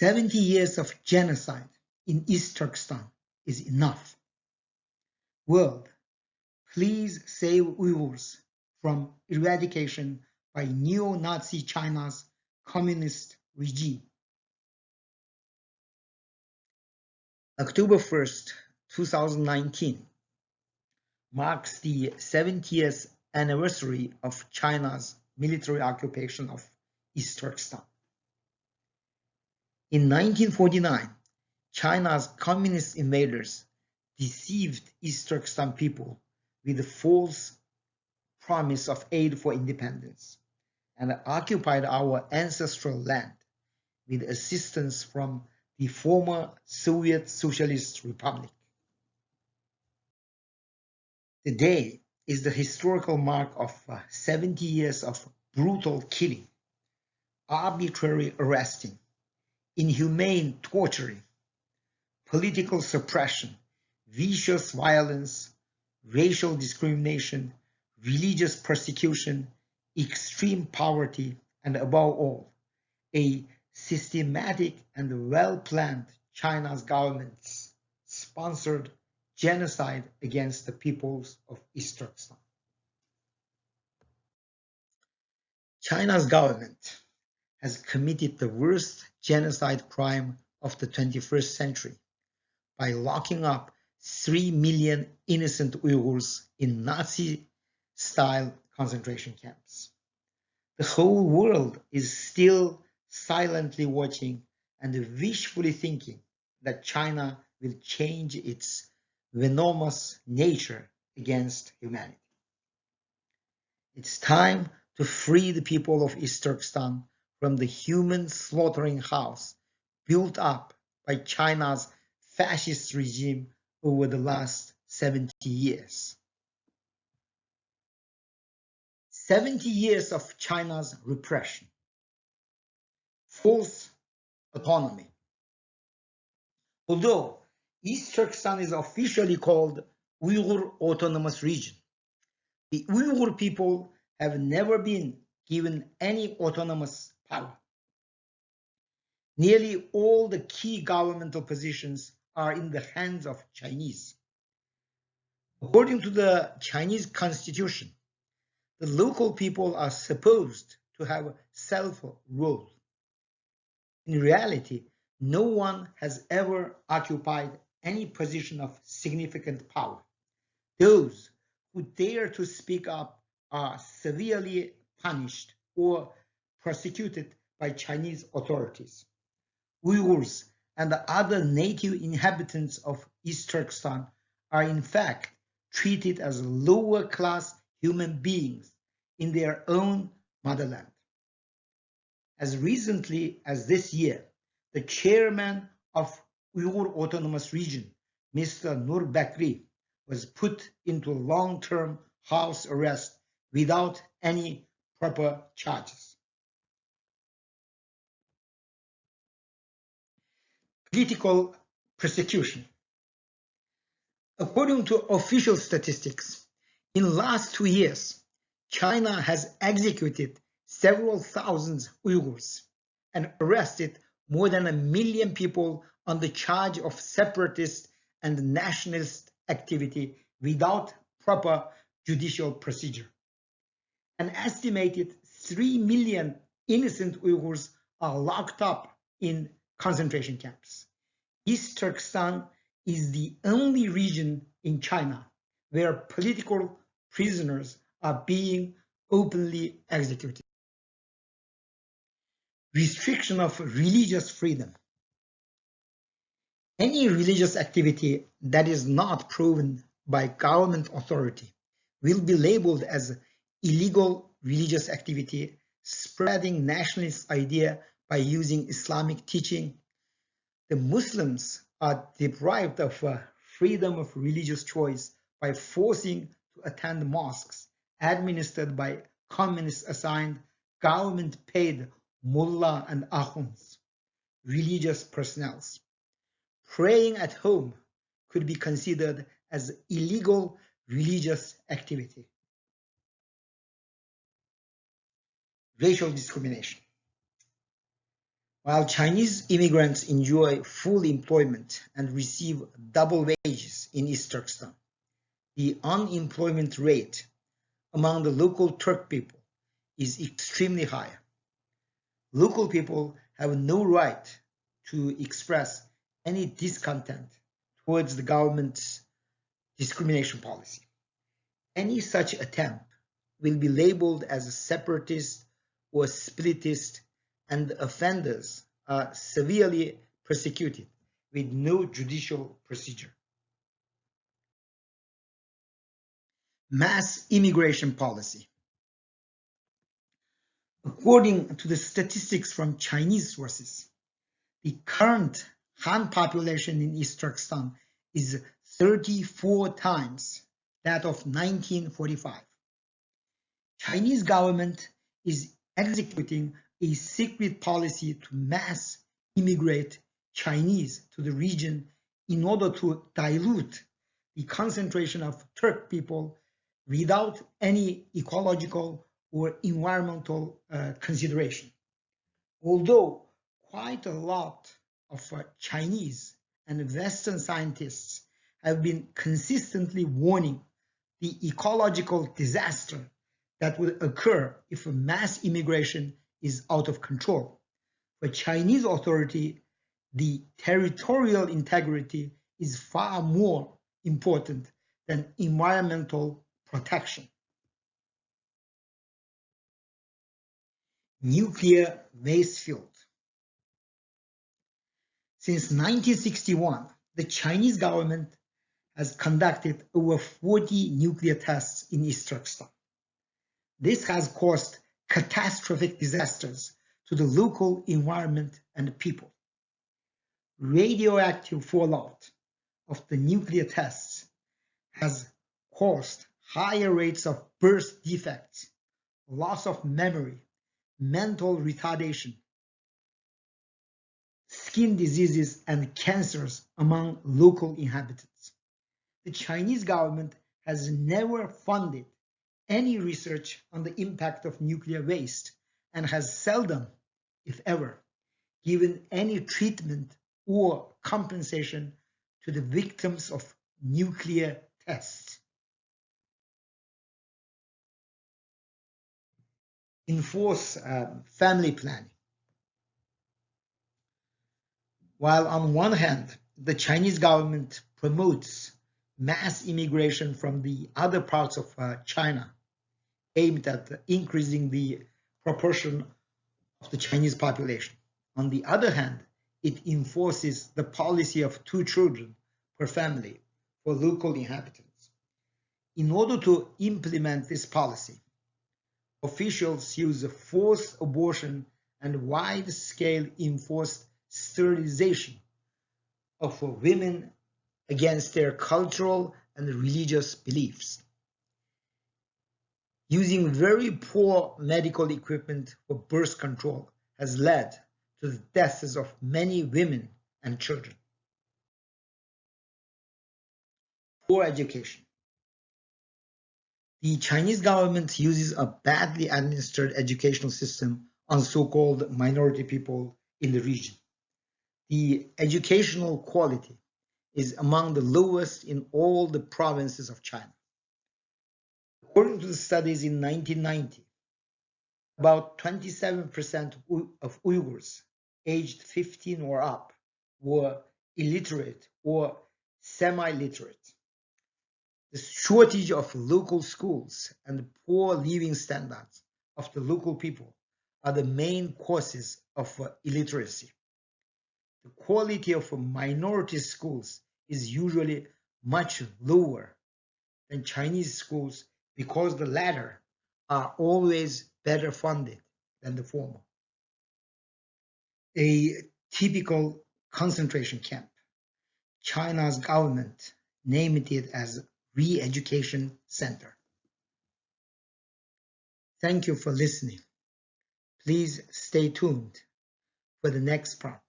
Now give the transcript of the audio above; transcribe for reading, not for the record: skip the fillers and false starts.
70 years of genocide in East Turkestan is enough. World, please save Uyghurs from eradication by neo-Nazi China's communist regime. October 1st, 2019 marks the 70th anniversary of China's military occupation of East Turkestan. In 1949, China's communist invaders deceived East Turkestan people with the false promise of aid for independence and occupied our ancestral land with assistance from the former Soviet Socialist Republic. Today is the historical mark of 70 years of brutal killing, arbitrary arresting, inhumane torturing, political suppression, vicious violence, racial discrimination, religious persecution, extreme poverty, and above all, a systematic and well-planned China's government's sponsored genocide against the peoples of East Turkestan. China's government has committed the worst genocide crime of the 21st century by locking up 3 million innocent Uyghurs in Nazi-style concentration camps. The whole world is still silently watching and wishfully thinking that China will change its venomous nature against humanity. It's time to free the people of East Turkestan from the human slaughtering house built up by China's fascist regime over the last 70 years. 70 years of China's repression, false autonomy. Although East Turkestan is officially called Uyghur Autonomous Region, the Uyghur people have never been given any autonomous power. Nearly all the key governmental positions are in the hands of Chinese. According to the Chinese constitution, the local people are supposed to have self-rule. In reality, no one has ever occupied any position of significant power. Those who dare to speak up are severely punished or prosecuted by Chinese authorities. Uyghurs and the other native inhabitants of East Turkestan are in fact treated as lower-class human beings in their own motherland. As recently as this year, the chairman of Uyghur Autonomous Region, Mr. Nur Bakri, was put into long-term house arrest without any proper charges. Political persecution. According to official statistics, in the last 2 years, China has executed several thousand Uyghurs and arrested more than 1 million people on the charge of separatist and nationalist activity without proper judicial procedure. An estimated 3 million innocent Uyghurs are locked up in concentration camps. East Turkestan is the only region in China where political prisoners are being openly executed. Restriction of religious freedom. Any religious activity that is not proven by government authority will be labeled as illegal religious activity, spreading nationalist idea by using Islamic teaching. The Muslims are deprived of freedom of religious choice by forcing to attend mosques administered by communist-assigned, government-paid mullah and akhunds, religious personnel. Praying at home could be considered as illegal religious activity. Racial discrimination. While Chinese immigrants enjoy full employment and receive double wages in East Turkestan, the unemployment rate among the local Turk people is extremely high. Local people have no right to express any discontent towards the government's discrimination policy. Any such attempt will be labeled as a separatist or splittist, and the offenders are severely persecuted with no judicial procedure. Mass immigration policy. According to the statistics from Chinese sources, the current Han population in East Turkestan is 34 times that of 1945. Chinese government is executing a secret policy to mass immigrate Chinese to the region in order to dilute the concentration of Turk people without any ecological or environmental consideration. Although quite a lot of Chinese and Western scientists have been consistently warning the ecological disaster that will occur if mass immigration is out of control. For Chinese authority, the territorial integrity is far more important than environmental protection. Nuclear waste field. Since 1961, the Chinese government has conducted over 40 nuclear tests in East Turkestan. This has caused catastrophic disasters to the local environment and people. Radioactive fallout of the nuclear tests has caused higher rates of birth defects, loss of memory, mental retardation, skin diseases, and cancers among local inhabitants. The Chinese government has never funded any research on the impact of nuclear waste and has seldom, if ever, given any treatment or compensation to the victims of nuclear tests. Enforce family planning. While on one hand, the Chinese government promotes mass immigration from the other parts of China, aimed at increasing the proportion of the Chinese population. On the other hand, it enforces the policy of 2 children per family for local inhabitants. In order to implement this policy, officials use forced abortion and wide-scale enforced sterilization of women against their cultural and religious beliefs. Using very poor medical equipment for birth control has led to the deaths of many women and children. Poor education. The Chinese government uses a badly administered educational system on so-called minority people in the region. The educational quality is among the lowest in all the provinces of China. According to the studies in 1990, about 27% of Uighurs aged 15 or up were illiterate or semi-literate. The shortage of local schools and poor living standards of the local people are the main causes of illiteracy. The quality of minority schools is usually much lower than Chinese schools because the latter are always better funded than the former. A typical concentration camp. China's government named it as Re-Education Center. Thank you for listening. Please stay tuned for the next part.